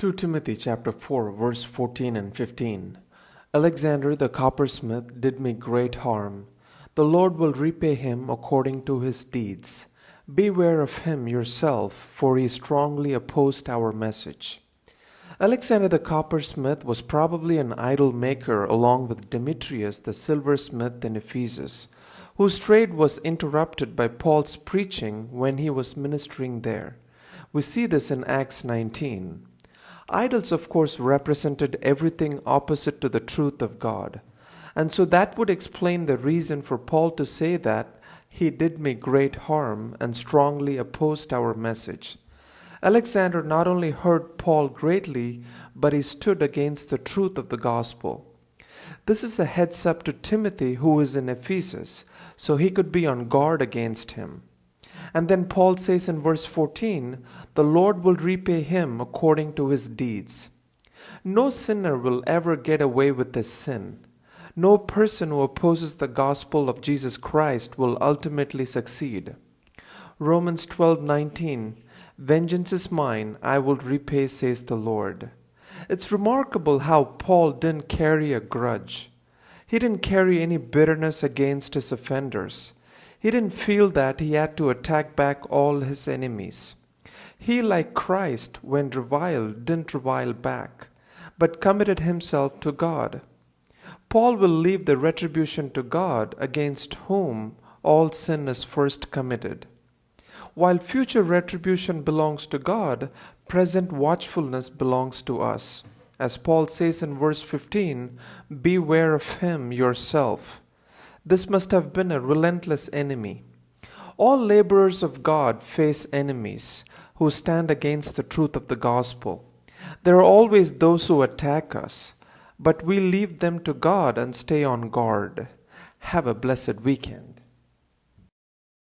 2 Timothy chapter 4 verse 14 and 15. Alexander the coppersmith did me great harm. The Lord will repay him according to his deeds. Beware of him yourself, for he strongly opposed our message. Alexander the coppersmith was probably an idol maker along with Demetrius the silversmith in Ephesus, whose trade was interrupted by Paul's preaching when he was ministering there. We see this in Acts 19. Idols, of course, represented everything opposite to the truth of God. And so that would explain the reason for Paul to say that he did me great harm and strongly opposed our message. Alexander not only hurt Paul greatly, but he stood against the truth of the gospel. This is a heads up to Timothy, who is in Ephesus, so he could be on guard against him. And then Paul says in verse 14, the Lord will repay him according to his deeds. No sinner will ever get away with this sin. No person who opposes the gospel of Jesus Christ will ultimately succeed. Romans 12:19, vengeance is mine, I will repay, says the Lord. It's remarkable how Paul didn't carry a grudge. He didn't carry any bitterness against his offenders. He didn't feel that he had to attack back all his enemies. He, like Christ, when reviled, didn't revile back, but committed himself to God. Paul will leave the retribution to God, against whom all sin is first committed. While future retribution belongs to God, present watchfulness belongs to us. As Paul says in verse 15, beware of him yourself. This must have been a relentless enemy. All laborers of God face enemies who stand against the truth of the gospel. There are always those who attack us, but we leave them to God and stay on guard. Have a blessed weekend.